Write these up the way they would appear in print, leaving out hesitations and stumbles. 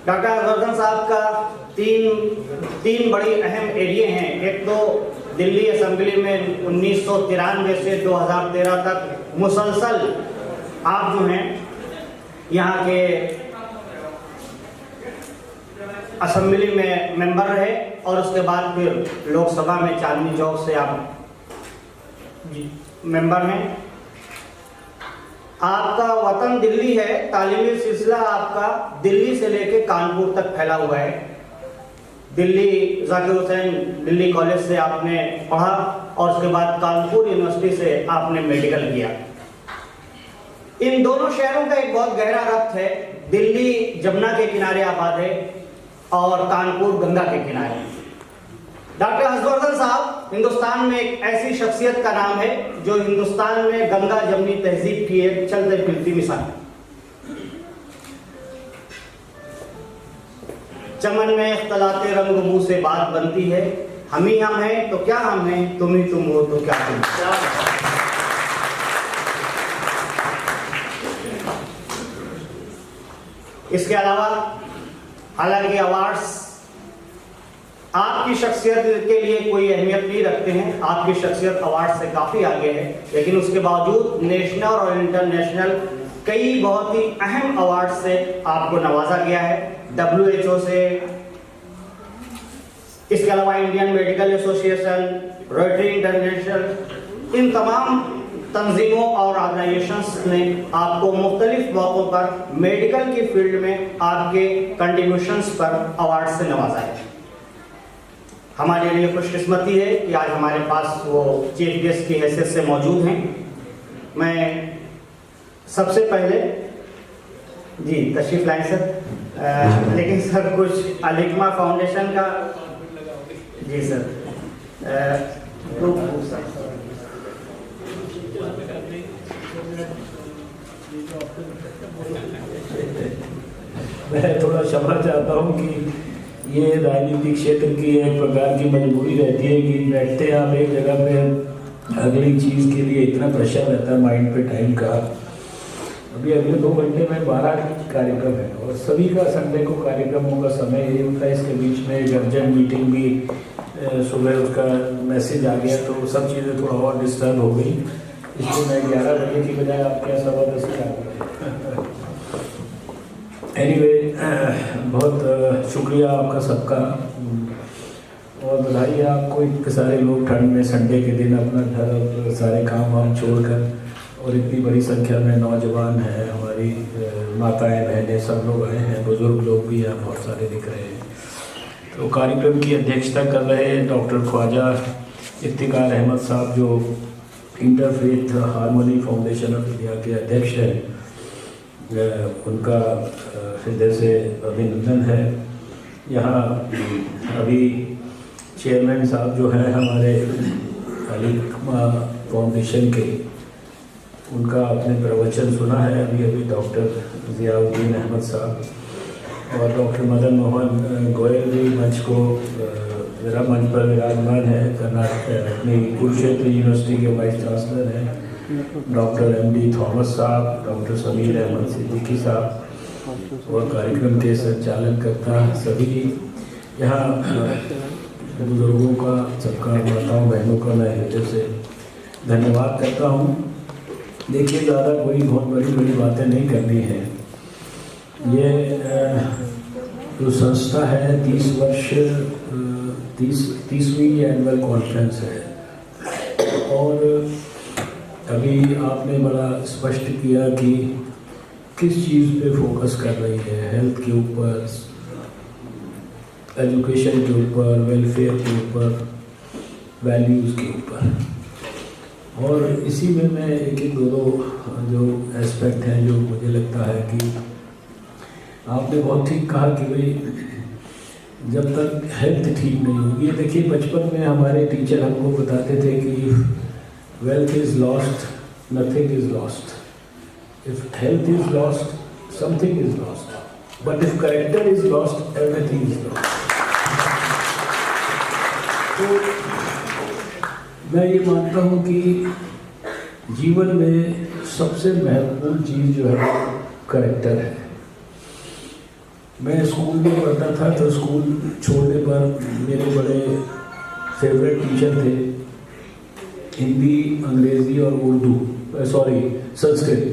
Doctor Harshvardhan साहब का तीन बड़ी अहम एरिया हैं। एक तो दिल्ली असेंबली में 1993 से 2013 तक मुसलसल आप जो हैं यहाँ के असेंबली में मेंबर रहे और उसके बाद फिर लोकसभा में चांदनी चौक से आप मेंबर हैं। आपका वतन दिल्ली है, तालीमी सिलसिला आपका दिल्ली से लेकर कानपुर तक फैला हुआ है। दिल्ली जाकिर हुसैन दिल्ली कॉलेज से आपने पढ़ा और उसके बाद कानपुर यूनिवर्सिटी से आपने मेडिकल किया। इन दोनों शहरों का एक बहुत गहरा रब्त है। दिल्ली जमुना के किनारे आबाद है और कानपुर गंगा के किनारे। डॉक्टर हर्षवर्धन साहब हिंदुस्तान में एक ऐसी शख्सियत का नाम है जो हिंदुस्तान में गंगा जमनी तहजीब की एक चलते फिरती मिसाल है। चमन में इख्तलाते रंग मुंह से बात बनती है, हम ही हम हैं तो क्या हम हैं, तुम ही तुम हो तो क्या तुम। इसके अलावा हालांकि अवार्ड्स आपकी शख्सियत के लिए कोई अहमियत नहीं रखते हैं, आपकी शख्सियत अवार्ड से काफी आगे है, लेकिन उसके बावजूद नेशनल और इंटरनेशनल कई बहुत ही अहम अवार्ड से आपको नवाजा गया है। WHO से, इसके अलावा Indian Medical Association, Rotary International, इन तमाम तंजीमों और ऑर्गेनाइजेशंस ने आपको मुख्तलिफ मौकों पर मेडिकल की फील्ड में आपके कंट्रीब्यूशंस पर अवार्ड से नवाजा है। हमारे लिए खुशकिस्मती है कि आज हमारे पास वो चीफ गेस्ट की हैसियत से मौजूद हैं। मैं सबसे पहले जी तशरीफ लाएं सर, लेकिन सर कुछ अलिकमा फाउंडेशन का जी सर मैं थोड़ा क्षमा चाहता हूँ कि ये राजनीतिक क्षेत्र की एक प्रकार की मजबूरी रहती है कि बैठते हैं आप एक जगह पे, अगली चीज़ के लिए इतना प्रेशर रहता है माइंड पे टाइम का। अभी अगले 2 घंटे में 12 कार्यक्रम है और सभी का संडे को कार्यक्रमों का समय यही होता है। इसके बीच में एक अर्जेंट मीटिंग भी सुबह उसका मैसेज आ गया तो सब चीज़ें थोड़ा और डिस्टर्ब हो गई, इसलिए मैं 11 बजे की बजाय आपके यहाँ 10:15 आ गया। एनीवे बहुत शुक्रिया आपका सबका और बधाई है आपको। इतने सारे लोग ठंड में संडे के दिन अपना घर सारे काम वाम छोड़कर और इतनी बड़ी संख्या में नौजवान हैं, हमारी माताएं बहनें सब लोग आए हैं, बुजुर्ग लोग भी यहाँ बहुत सारे दिख रहे हैं। तो कार्यक्रम की अध्यक्षता कर रहे हैं डॉक्टर ख्वाजा इफ्तिकार अहमद साहब जो interfaith harmony foundation of India के अध्यक्ष हैं। उनका हृदय से अभिनंदन है। यहाँ अभी चेयरमैन साहब जो हैं हमारे अलिकमा फाउंडेशन के, उनका आपने प्रवचन सुना है अभी अभी डॉक्टर ज़ियाउद्दीन अहमद साहब और डॉक्टर मदन मोहन गोयल भी मंच को मेरा मंच पर विराजमान है। कर्नाटक अपनी कुरुक्षेत्र यूनिवर्सिटी के वाइस चांसलर हैं डॉक्टर MD थॉमस साहब, डॉक्टर समीर अहमद सिद्दीकी साहब और कार्यक्रम के संचालनकर्ता सभी यहाँ बुजुर्गों का, सबका, माताओं बहनों का मैं हृदय से धन्यवाद करता हूँ। देखिए ज़्यादा कोई बहुत बड़ी बातें नहीं करनी है। ये जो संस्था है 30वीं एनुअल कॉन्फ्रेंस है और अभी आपने बड़ा स्पष्ट किया कि किस चीज़ पे फोकस कर रही है, हेल्थ के ऊपर, एजुकेशन के ऊपर, वेलफेयर के ऊपर, वैल्यूज़ के ऊपर। और इसी में मैं एक दो जो एस्पेक्ट हैं जो मुझे लगता है कि आपने बहुत ठीक कहा कि भाई जब तक हेल्थ ठीक नहीं होगी, ये देखिए बचपन में हमारे टीचर हमको बताते थे कि wealth is lost, nothing is lost. If health is lost, something is lost. But if character is lost, everything is lost. तो मैं ये मानता हूँ कि जीवन में सबसे महत्वपूर्ण चीज़ जो है कैरेक्टर है। मैं स्कूल में पढ़ता था तो स्कूल छोड़ने पर मेरे बड़े फेवरेट टीचर थे, हिंदी, अंग्रेज़ी और उर्दू, संस्कृत,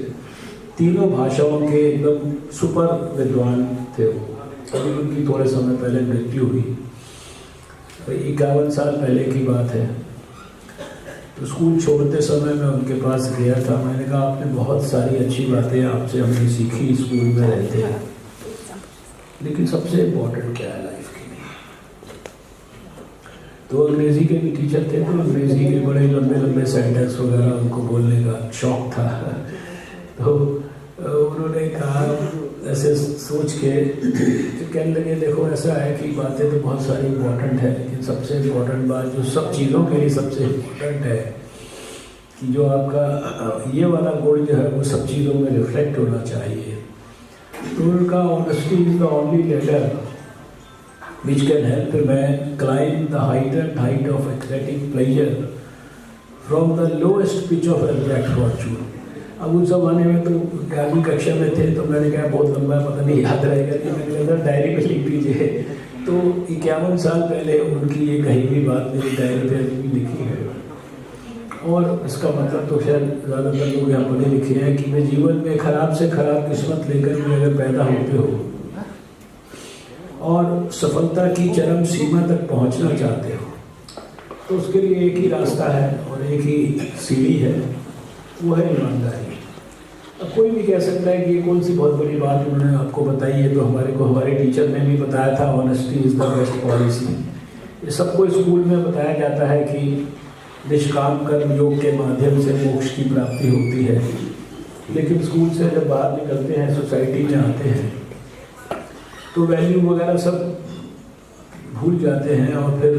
तीनों भाषाओं के एकदम सुपर विद्वान थे वो। अभी उनकी थोड़े समय पहले मृत्यु हुई, 51 साल पहले की बात है। तो स्कूल छोड़ते समय मैं उनके पास गया था। मैंने कहा आपने बहुत सारी अच्छी बातें आपसे हमने सीखी स्कूल में रहते हैं, लेकिन सबसे इम्पोर्टेंट क्या है लाइफ के लिए? तो अंग्रेज़ी के भी टीचर थे, तो अंग्रेज़ी के बड़े लंबे लंबे सेंटेंस वगैरह उनको बोलने का शौक़ था। तो उन्होंने कहा ऐसे सोच के, तो कहने लगे देखो ऐसा है कि बातें तो बहुत सारी इम्पोर्टेंट है, लेकिन सबसे इम्पोर्टेंट बात जो सब चीज़ों के लिए सबसे इम्पोर्टेंट है कि जो आपका ये वाला गुण जो है वो सब चीज़ों में रिफ्लेक्ट होना चाहिए। तो उनका honesty is the only ladder which can help a man climb the height of ecstatic pleasure from the lowest pitch of abject fortune. अब उस ज़माने में तो 11वीं कक्षा में थे, तो मैंने कहा बहुत लंबा पता नहीं याद रहेगा कि मैंने कहा डायरी में लिख दीजिए। तो 51 साल पहले उनकी ये कही हुई बात मेरी डायरी पे अभी भी लिखी है। और इसका मतलब तो शायद ज़्यादातर लोग यहाँ पढ़े लिखे हैं कि वे जीवन में खराब से खराब किस्मत लेकर भी अगर पैदा होते हो और सफलता की चरम सीमा तक पहुँचना चाहते हो, तो उसके लिए एक ही रास्ता है और एक ही सीढ़ी है, वो है ईमानदारी। अब कोई भी कह सकता है कि ये कौन सी बहुत बड़ी बात उन्होंने आपको बताई है, तो हमारे टीचर ने भी बताया था honesty is the best policy. ये सबको स्कूल में बताया जाता है कि निष्काम कर्म योग के माध्यम से मोक्ष की प्राप्ति होती है, लेकिन स्कूल से जब बाहर निकलते हैं, सोसाइटी में आते हैं, तो वैल्यू वगैरह सब भूल जाते हैं। और फिर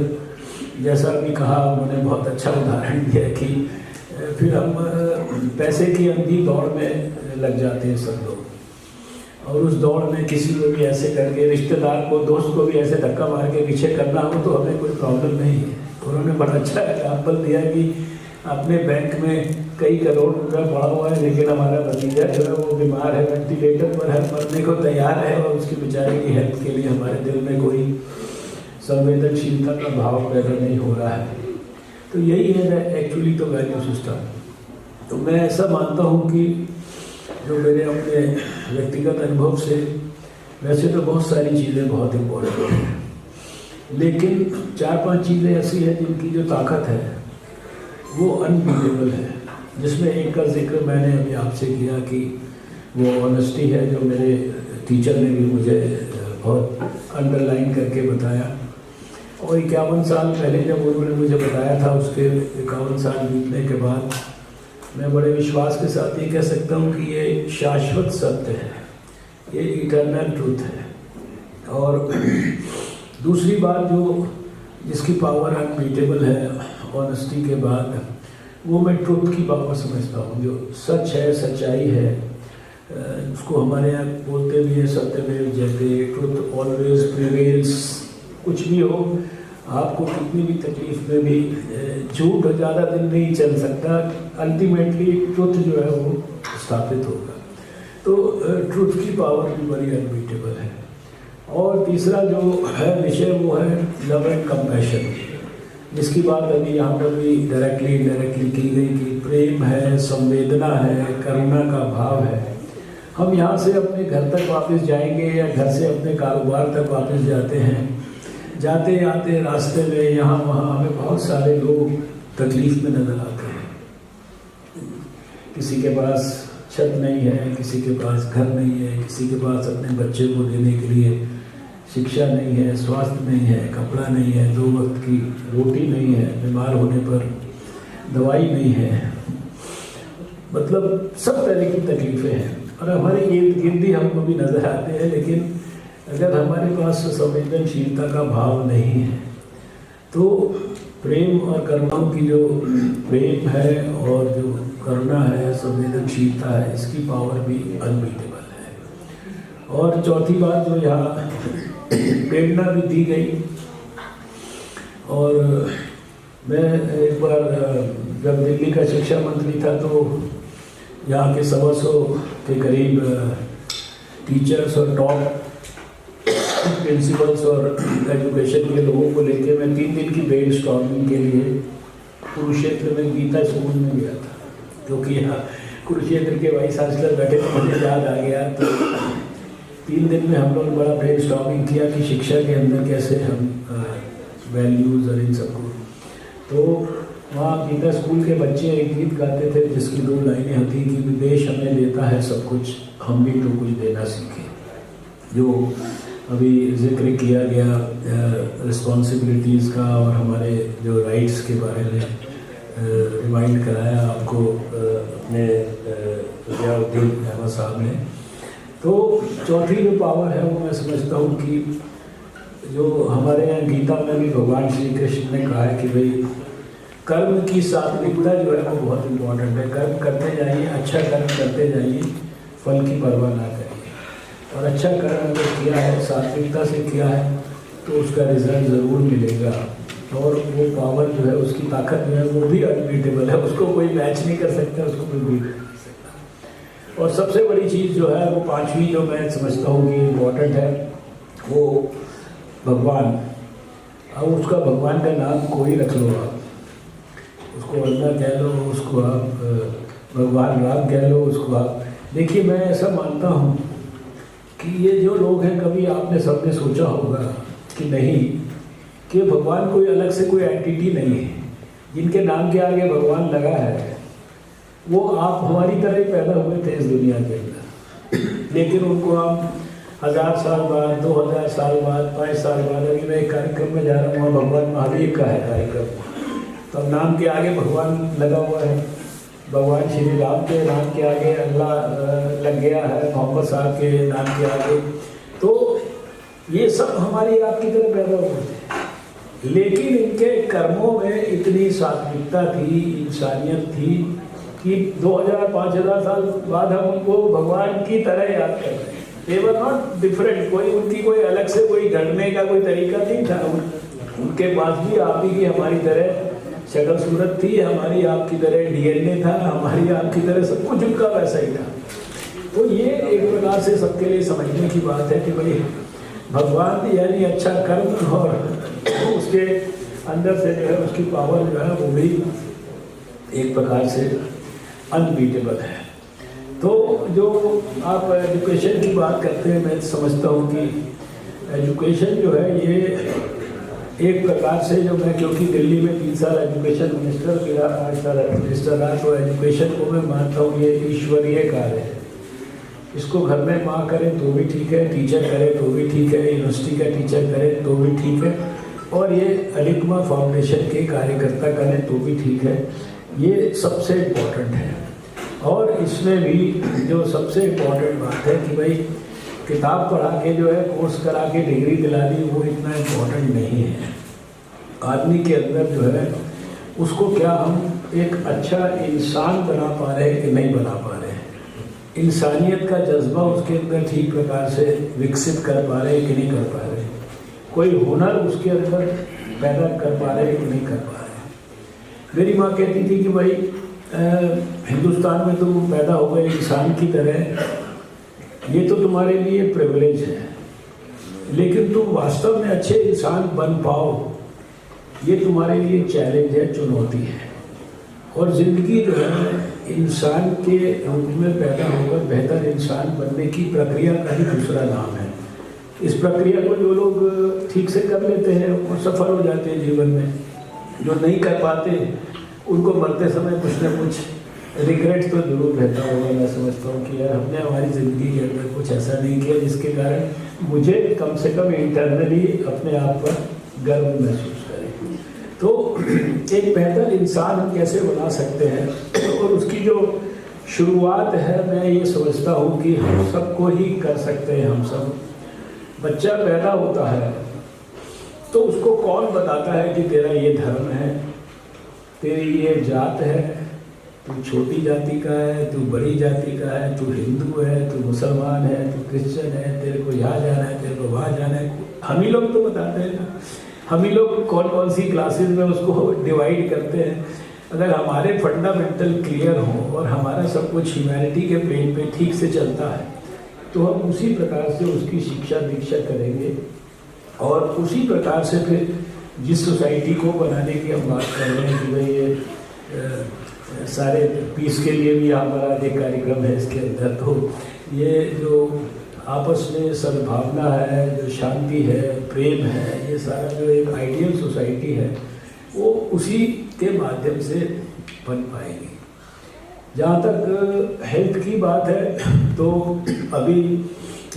जैसा भी कहा उन्होंने, बहुत अच्छा उदाहरण दिया कि फिर हम पैसे की अंधी दौड़ में लग जाते हैं सब लोग, और उस दौड़ में किसी को भी ऐसे करके, रिश्तेदार को, दोस्त को भी ऐसे धक्का मार के पीछे करना हो तो हमें कोई प्रॉब्लम नहीं है। उन्होंने बड़ा अच्छा एग्जाम्पल दिया कि अपने बैंक में कई करोड़ रुपया पड़ा हुआ है, लेकिन हमारा भतीजा जो है वो बीमार है, वेंटिलेटर पर है, मरने को तैयार है, और उसके बेचारे की हेल्प के लिए हमारे दिल में कोई संवेदनशीलता का भाव पैदा नहीं हो रहा है। तो यही है एक्चुअली तो वैल्यू सिस्टम। तो मैं ऐसा मानता हूँ कि जो मेरे अपने व्यक्तिगत अनुभव से, वैसे तो बहुत सारी चीज़ें बहुत इम्पोर्टेंट हैं, लेकिन 4-5 चीज़ें ऐसी हैं जिनकी जो ताकत है वो अनबीटेबल है, जिसमें एक का जिक्र मैंने अभी आपसे किया कि वो ऑनेस्टी है, जो मेरे टीचर ने भी मुझे बहुत अंडरलाइन करके बताया। और 51 साल पहले जब उन्होंने मुझे बताया था, उसके 51 साल बीतने के बाद मैं बड़े विश्वास के साथ ये कह सकता हूँ कि ये शाश्वत सत्य है, ये इटर्नल ट्रूथ है। और दूसरी बात जो जिसकी पावर अनबीटेबल है ऑनेस्टी के बाद, वो मैं ट्रुथ की पावर समझता हूँ। जो सच है, सच्चाई है, उसको हमारे यहाँ बोलते भी है सत्यमेव जयते, ट्रुथ ऑलवेज प्रिवेल्स। कुछ भी हो, आपको कितनी भी तकलीफ में भी झूठ ज़्यादा दिन नहीं चल सकता, अल्टीमेटली ट्रुथ जो है वो स्थापित होगा। तो ट्रुथ की पावर भी बड़ी अनबीटेबल है। और तीसरा जो है विषय वो है लव एंड कंपैशन, जिसकी बात अभी यहाँ पर भी डायरेक्टली इनडायरेक्टली की गई कि प्रेम है, संवेदना है, करुणा का भाव है। हम यहाँ से अपने घर तक वापस जाएंगे या घर से अपने कारोबार तक वापस जाते हैं, जाते आते रास्ते में यहाँ वहाँ हमें बहुत सारे लोग तकलीफ में नजर आते हैं। किसी के पास छत नहीं है, किसी के पास घर नहीं है, किसी के पास अपने बच्चे को देने के लिए शिक्षा नहीं है, स्वास्थ्य नहीं है, कपड़ा नहीं है, 2 वक्त की रोटी नहीं है, बीमार होने पर दवाई नहीं है, मतलब सब तरह की तकलीफ़ें हैं। और हमारे इर्द गिर्द ही हमको भी नज़र आते हैं, लेकिन अगर हमारे पास संवेदनशीलता का भाव नहीं है तो प्रेम और करुणाओं की जो प्रेम है और जो करुणा है, संवेदनशीलता है, इसकी पावर भी अनबीटेबल है। और चौथी बात जो यहाँ प्रेरणा भी दी गई, और मैं एक बार जब दिल्ली का शिक्षा मंत्री था तो यहाँ के 125 के करीब टीचर्स और टॉप प्रिंसिपल्स और एजुकेशन के लोगों को लेके मैं 3 दिन की ब्रेन स्टॉर्मिंग के लिए कुरुक्षेत्र में गीता स्कूल में गया था, क्योंकि यहाँ कुरुक्षेत्र के वाइस चांसलर बैठे तो मुझे याद आ गया। तो 3 दिन में हम लोग बड़ा ब्रेन स्टॉर्मिंग किया कि शिक्षा के अंदर कैसे हम वैल्यूज़ और इन सबको, तो वहाँ गीता स्कूल के बच्चे एक गीत गाते थे जिसकी 2 लाइनें होती कि विदेश हमें देता है सब कुछ, हम भी तो कुछ देना सीखें। जो अभी जिक्र किया गया रिस्पॉन्सिबिलिटीज़ का और हमारे जो राइट्स के बारे में रिमाइंड कराया आपको अपने ज़ियाउद्दीन अहमद साहब ने। तो चौथी जो पावर है वो मैं समझता हूँ कि जो हमारे यहाँ गीता में भी भगवान श्री कृष्ण ने कहा है कि भाई कर्म की सात्विकता जो है वो बहुत इम्पोर्टेंट है। कर्म करते जाइए, अच्छा कर्म करते जाइए, फल की परवाह ना करिए। और अच्छा कर्म अगर किया है, सात्विकता से किया है, तो उसका रिजल्ट ज़रूर मिलेगा। और वो पावर जो है, उसकी ताकत जो है वो भी अनबीटेबल है, उसको कोई मैच नहीं कर सकता, उसको कोई बीट नहीं कर सकता। और सबसे बड़ी चीज़ जो है वो 5वीं जो मैं समझता हूँ कि इम्पोर्टेंट है, वो भगवान। अब उसका भगवान का नाम कोई रख लो आप, उसको अल्लाह कह लो, उसको आप भगवान राम कह लो, उसको आप देखिए। मैं ऐसा मानता हूँ कि ये जो लोग हैं, कभी आपने सबने सोचा होगा कि नहीं कि भगवान कोई अलग से कोई एंटिटी नहीं है। जिनके नाम के आगे भगवान लगा है वो आप हमारी तरह ही पैदा हुए थे इस दुनिया के अंदर, लेकिन उनको आप 1000 साल बाद, 2000 साल बाद, 5 साल बाद, अभी मैं एक कार्यक्रम में जा रहा हूँ, भगवान महावीर का है कार्यक्रम, तो नाम के आगे भगवान लगा हुआ है, भगवान श्री राम के नाम के आगे अल्लाह लग गया है, मोहम्मद साहब के नाम के आगे। तो ये सब हमारी आपकी तरह पैदा हुए थे, लेकिन इनके कर्मों में इतनी सात्विकता थी, इंसानियत थी कि 2000-5000 साल बाद हम उनको भगवान की तरह याद कर रहे हैं। दे वर नॉट डिफरेंट, कोई उनकी कोई अलग से कोई ढलने का कोई तरीका नहीं था। उनके पास भी आप ही की हमारी तरह शक्ल सूरत थी, हमारी आपकी तरह डीएनए था, हमारी आपकी तरह सब कुछ उनका वैसा ही था। तो ये एक प्रकार से सबके लिए समझने की बात है कि भाई भगवान यानी अच्छा कर्म, और उसके अंदर से जो है उसकी पावर जो है वो भी एक प्रकार से अनबीटेबल है। तो जो आप एजुकेशन की बात करते हैं, मैं समझता हूँ कि एजुकेशन जो है ये एक प्रकार से जो मैं, क्योंकि दिल्ली में 3 साल एजुकेशन मिनिस्टर किया, 8 साल मिनिस्टर रहा, तो एजुकेशन को मैं मानता हूँ ये ईश्वरीय कार्य है। इसको घर में माँ करे तो भी ठीक है, टीचर करे तो भी ठीक है, यूनिवर्सिटी का टीचर करे तो भी ठीक है, और ये अलिकमा फाउंडेशन के कार्यकर्ता करें तो भी ठीक है। ये सबसे इम्पोर्टेंट है। और इसमें भी जो सबसे इम्पोर्टेंट बात है कि भाई किताब पढ़ा के जो है, कोर्स करा के डिग्री दिला दी, वो इतना इम्पोर्टेंट नहीं है। आदमी के अंदर जो है उसको क्या हम एक अच्छा इंसान बना पा रहे हैं कि नहीं बना पा रहे हैं, इंसानियत का जज्बा उसके अंदर ठीक प्रकार से विकसित कर पा रहे हैं कि नहीं कर पा रहे, कोई हुनर उसके अंदर पैदा कर पा रहे हैं कि नहीं कर पा रहे। मेरी माँ कहती थी कि भाई हिंदुस्तान में तुम पैदा हो गए इंसान की तरह, ये तो तुम्हारे लिए प्रिविलेज है, लेकिन तुम वास्तव में अच्छे इंसान बन पाओ, ये तुम्हारे लिए चैलेंज है, चुनौती है। और ज़िंदगी जो है इंसान के रूप में पैदा होकर बेहतर इंसान बनने की प्रक्रिया का ही दूसरा नाम है। इस प्रक्रिया को जो लोग ठीक से कर लेते हैं वो सफल हो जाते हैं जीवन में, जो नहीं कर पाते उनको मरते समय कुछ न कुछ रिग्रेट तो जरूर रहता होगा। मैं समझता हूँ कि यार हमने हमारी ज़िंदगी के अंदर कुछ ऐसा नहीं किया जिसके कारण मुझे कम से कम इंटरनली अपने आप पर गर्व महसूस करें। तो एक बेहतर इंसान हम कैसे बना सकते हैं, और उसकी जो शुरुआत है मैं ये समझता हूँ कि हम सबको ही कर सकते हैं। हम सब, बच्चा पैदा होता है तो उसको कौन बताता है कि तेरा ये धर्म है, तेरी ये जात है, तू छोटी जाति का है, तू बड़ी जाति का है, तू हिंदू है, तू मुसलमान है, तू क्रिश्चियन है, तेरे को यहाँ जाना है, तेरे को वहाँ जाना है। हम ही लोग तो बताते हैं ना, हम ही लोग कौन कौन सी क्लासेस में उसको डिवाइड करते हैं। अगर हमारे फंडामेंटल क्लियर हो और हमारा सब कुछ ह्यूमैनिटी के प्लेन पे ठीक से चलता है तो हम उसी प्रकार से उसकी शिक्षा दीक्षा करेंगे और उसी प्रकार से फिर जिस सोसाइटी को बनाने की हम बात कर रहे हैं कि भाई ये सारे पीस के लिए भी हमारा एक कार्यक्रम है इसके अंदर, तो ये जो आपस में सद्भावना है, जो शांति है, प्रेम है, ये सारा जो एक आइडियल सोसाइटी है वो उसी के माध्यम से बन पाएगी। जहाँ तक हेल्थ की बात है तो अभी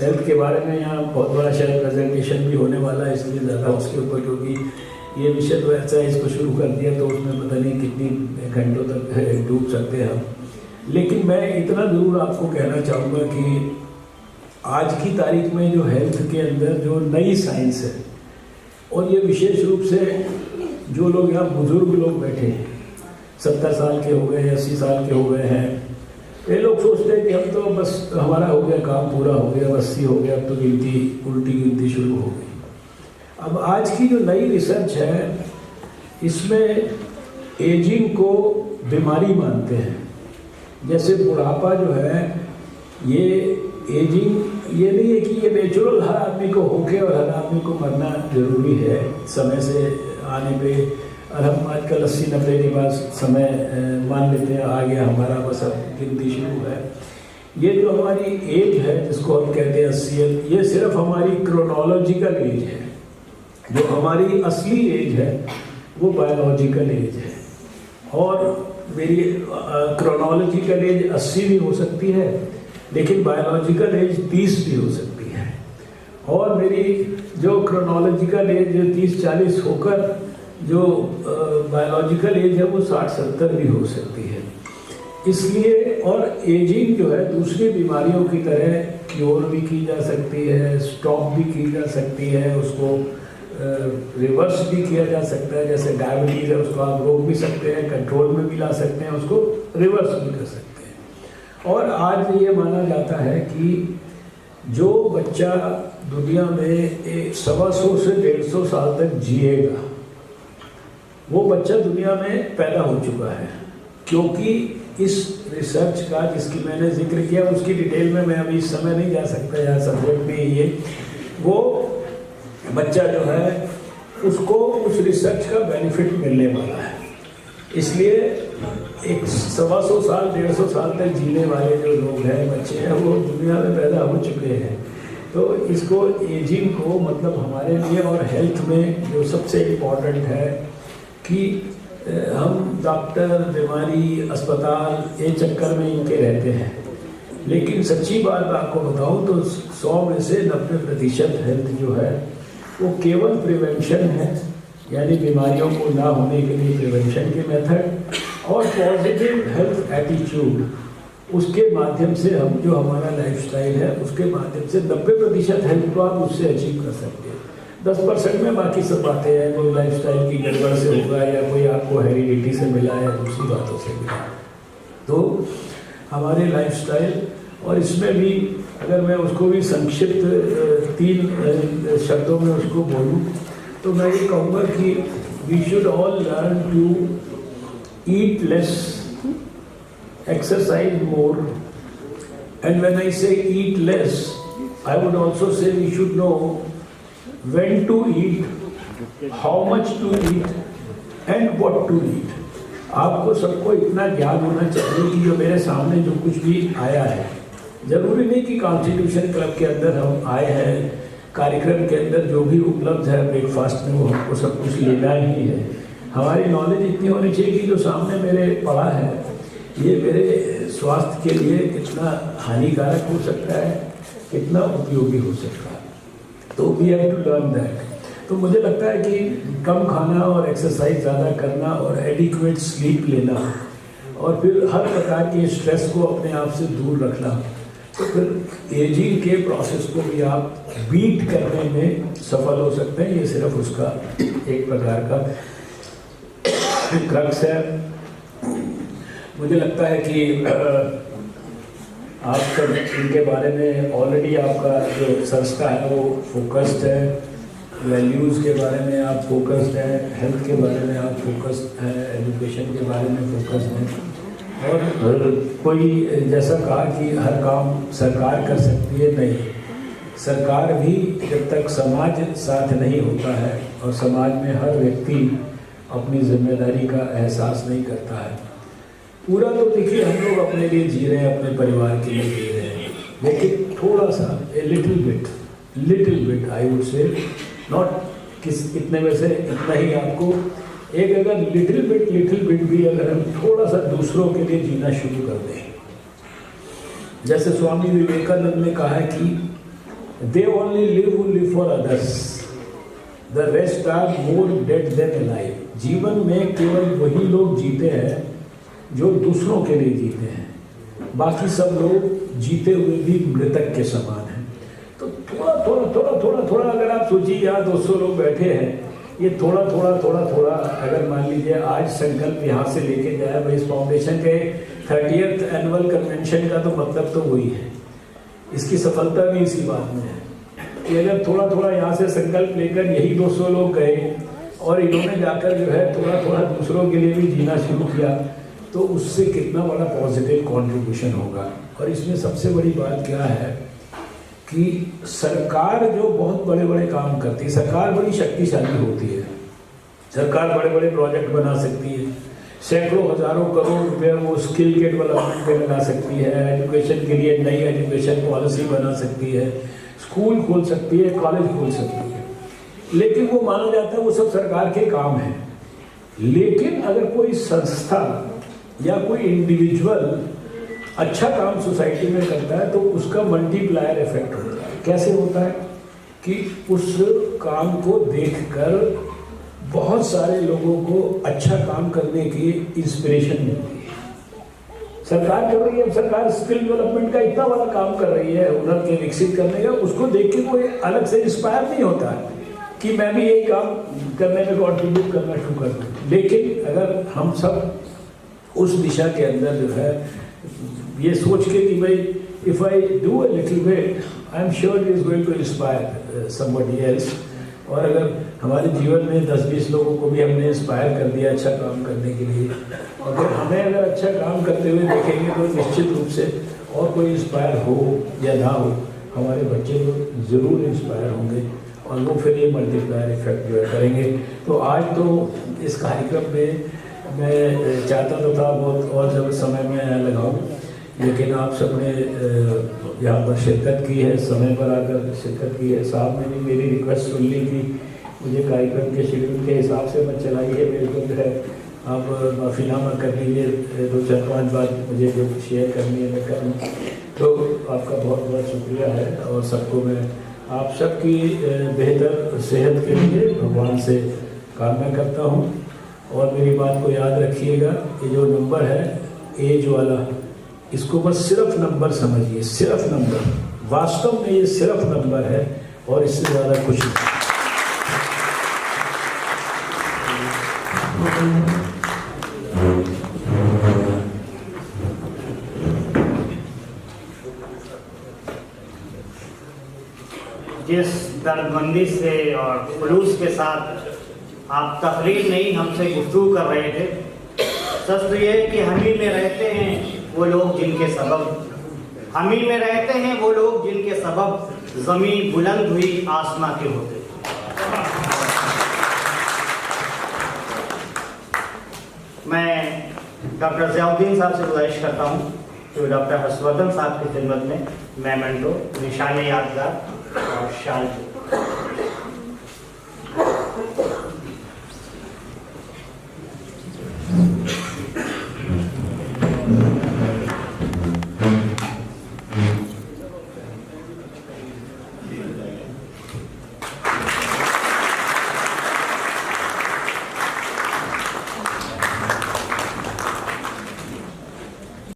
हेल्थ के बारे में यहाँ बहुत बड़ा शायद प्रेजेंटेशन भी होने वाला है, इसलिए ज़्यादा उसके ऊपर, क्योंकि ये विषय तो ऐसा है, इसको शुरू कर दिया तो उसमें पता नहीं कितनी घंटों तक डूब सकते हैं हम। लेकिन मैं इतना ज़रूर आपको कहना चाहूँगा कि आज की तारीख में जो हेल्थ के अंदर जो नई साइंस है, और ये विशेष रूप से जो लोग यहाँ बुजुर्ग लोग बैठे हैं, 70 साल के हो गए, 80 साल के हो गए हैं, ये लोग सोचते हैं कि हम तो बस हमारा हो गया, काम पूरा हो गया, 80 हो गया, अब तो गिनती उल्टी गिनती शुरू हो गई। अब आज की जो नई रिसर्च है इसमें एजिंग को बीमारी मानते हैं। जैसे बुढ़ापा जो है ये एजिंग ये नहीं है कि ये नेचुरल हर आदमी को होके और हर आदमी को मरना जरूरी है समय से आने पे। और हम आजकल 80-90 के बाद समय मान लेते हैं आ गया हमारा, बस अब गिनती शुरू है। ये जो हमारी एज है जिसको हम कहते हैं 80, ये सिर्फ हमारी क्रोनोलॉजिकल एज है। जो हमारी असली एज है वो बायोलॉजिकल एज है, और मेरी क्रोनोलॉजिकल एज 80 भी हो सकती है, लेकिन बायोलॉजिकल एज 30 भी हो सकती है। और मेरी जो क्रोनोलॉजिकल एज 30-40 होकर जो बायोलॉजिकल एज है वो 60-70 भी हो सकती है। इसलिए और एजिंग जो है दूसरी बीमारियों की तरह क्योर भी की जा सकती है, स्टॉप भी की जा सकती है, उसको रिवर्स भी किया जा सकता है। जैसे डायबिटीज है उसको आप रोक भी सकते हैं, कंट्रोल में भी ला सकते हैं, उसको रिवर्स भी कर सकते हैं। और आज ये माना जाता है कि जो बच्चा दुनिया में 125 से 150 साल तक जिएगा वो बच्चा दुनिया में पैदा हो चुका है, क्योंकि इस रिसर्च का जिसकी मैंने जिक्र किया उसकी डिटेल में मैं अभी इस समय नहीं जा सकता, यहाँ सब्जेक्ट में ये वो बच्चा जो है उसको उस रिसर्च का बेनिफिट मिलने वाला है। इसलिए 125 साल 150 साल तक जीने वाले जो लोग हैं, बच्चे हैं, वो दुनिया में पैदा हो चुके हैं। तो इसको एजिंग को मतलब हमारे लिए और हेल्थ में जो सबसे इम्पोर्टेंट है कि हम डॉक्टर, बीमारी, अस्पताल ये चक्कर में इनके रहते हैं। लेकिन सच्ची बात आपको बताऊं तो 100 में से 90% हेल्थ जो है वो केवल प्रिवेंशन है, यानी बीमारियों को ना होने के लिए प्रिवेंशन के मेथड और पॉजिटिव हेल्थ एटीट्यूड, उसके माध्यम से हम जो हमारा लाइफस्टाइल है उसके माध्यम से 90% हेल्थ को आप उससे अचीव कर सकते हैं। 10% में बाकी सब बातें हैं, कोई लाइफस्टाइल की गड़बड़ से होगा या कोई आपको हेरिडिटी से मिला है, दूसरी बातों से मिला। तो हमारे लाइफस्टाइल और इसमें भी अगर मैं उसको भी संक्षिप्त 3 शब्दों में उसको बोलूँ तो मैं ये कहूँगा कि we should all learn to eat less, exercise more, and when I say eat less I would also say we should know when to eat, how much to eat and what to eat। आपको सबको इतना ज्ञान होना चाहिए कि जो मेरे सामने जो कुछ भी आया है, जरूरी नहीं कि कॉन्स्टिट्यूशन क्लब के अंदर हम आए हैं, कार्यक्रम के अंदर जो भी उपलब्ध है ब्रेकफास्ट में वो हमको सब कुछ लेना ही है। हमारी नॉलेज इतनी होनी चाहिए कि जो सामने मेरे पड़ा है ये मेरे स्वास्थ्य के लिए कितना हानिकारक हो सकता है, कितना उपयोगी हो सकता है। तो we have to learn that. तो मुझे लगता है कि कम खाना और एक्सरसाइज ज़्यादा करना और एडिक्वेट स्लीप लेना और फिर हर प्रकार के स्ट्रेस को अपने आप से दूर रखना, तो फिर एजिंग के प्रोसेस को भी आप बीट करने में सफल हो सकते हैं। ये सिर्फ उसका एक प्रकार का क्रक्स है। मुझे लगता है कि आप सब इनके बारे में ऑलरेडी आपका जो संस्था है वो फोकस्ड है, वैल्यूज़ के बारे में आप फोकस्ड हैं, हेल्थ के बारे में आप फोकस्ड हैं, एजुकेशन के बारे में फोकस्ड हैं। और कोई जैसा कहा कि हर काम सरकार कर सकती है, नहीं, सरकार भी जब तक समाज साथ नहीं होता है और समाज में हर व्यक्ति अपनी जिम्मेदारी का एहसास नहीं करता है, पूरा तो देखिए हम लोग अपने लिए जी रहे हैं, अपने परिवार के लिए जी रहे हैं, लेकिन थोड़ा सा little bit I would say, not किस इतने में से इतना ही आपको, एक अगर लिटिल बिट भी अगर हम थोड़ा सा दूसरों के लिए जीना शुरू कर दें, जैसे स्वामी विवेकानंद ने कहा है कि they only live for others, the rest are more dead than alive. जीवन में केवल वही लोग जीते हैं जो दूसरों के लिए जीते हैं, बाकी सब लोग जीते हुए भी मृतक के समान हैं। तो थोड़ा अगर आप सोचिए यहाँ 200 लोग बैठे हैं, ये थोड़ा अगर मान लीजिए आज संकल्प यहाँ से लेके जाए, भाई इस फाउंडेशन के 30th एनुअल कन्वेंशन का तो मतलब तो वही है, इसकी सफलता भी इसी बात में है कि अगर थोड़ा यहाँ से संकल्प लेकर यही 200 लोग गए और इन्होंने जाकर जो है थोड़ा दूसरों के लिए भी जीना शुरू किया, तो उससे कितना बड़ा पॉजिटिव कंट्रीब्यूशन होगा। और इसमें सबसे बड़ी बात क्या है कि सरकार जो बहुत बड़े काम करती है, सरकार बड़ी शक्तिशाली होती है, सरकार बड़े प्रोजेक्ट बना सकती है, सैकड़ों हजारों करोड़ रुपए वो स्किल के डेवलपमेंट पे लगा सकती है, एजुकेशन के लिए नई एजुकेशन पॉलिसी बना सकती है, स्कूल खोल सकती है, कॉलेज खोल सकती है, लेकिन वो माना जाता है वो सब सरकार के काम है। लेकिन अगर कोई संस्था या कोई इंडिविजुअल अच्छा काम सोसाइटी में करता है तो उसका मल्टीप्लायर इफेक्ट होता है। कैसे होता है कि उस काम को देखकर बहुत सारे लोगों को अच्छा काम करने की इंस्पिरेशन मिलती है। सरकार कर रही है, सरकार स्किल डेवलपमेंट का इतना बड़ा काम कर रही है, हुनर के विकसित करने का, उसको देख के कोई अलग से इंस्पायर नहीं होता है कि मैं भी यही काम करने में कॉन्ट्रीब्यूट करना शुरू कर दूँ। लेकिन अगर हम सब उस दिशा के अंदर जो है ये सोच के कि भाई if I do a little bit I am sure it is going to inspire somebody else, और अगर हमारे जीवन में 10-20 लोगों को भी हमने इंस्पायर कर दिया अच्छा काम करने के लिए, और फिर हमें अगर अच्छा काम करते हुए देखेंगे तो निश्चित रूप से और कोई इंस्पायर हो या ना हो, हमारे बच्चे लोग ज़रूर इंस्पायर होंगे और वो फिर ये मल्टीप्लायर इफेक्ट जो है करेंगे। तो आज तो इस कार्यक्रम में मैं चाहता तो था बहुत और ज़्यादा समय में लगाऊं, लेकिन आप सबने यहाँ पर शिरकत की है, समय पर आकर शिरकत की है। साहब ने भी मेरी रिक्वेस्ट सुन ली कि मुझे कार्यक्रम के शेड्यूल के हिसाब से मैं चलाई है, मेरे को जो है आप माफ़ीनामा कर दीजिए, 2-4-5 बात मुझे जो शेयर करनी है मैं करूँ। तो आपका बहुत बहुत शुक्रिया है और सबको मैं आप सबकी बेहतर सेहत के लिए भगवान से कामना करता हूँ। और मेरी बात को याद रखिएगा, ये जो नंबर है एज वाला, इसको बस सिर्फ नंबर समझिए, सिर्फ नंबर, वास्तव में ये सिर्फ नंबर है और इससे ज़्यादा कुछ नहीं। जिस दर्दमंदी से और खुलूस के साथ आप तकरीर नहीं हमसे गुफ्तगू कर रहे थे, सच तो ये है कि हम ही में रहते हैं वो लोग जिनके सबब, हम ही में रहते हैं वो लोग जिनके सबब ज़मीन बुलंद हुई आसमां के होते। मैं डॉक्टर ज़ियाउद्दीन साहब से गुजारिश करता हूँ कि डॉक्टर हर्षवर्धन साहब की खिदमत में मेमेंटो, निशान यादगार और शाल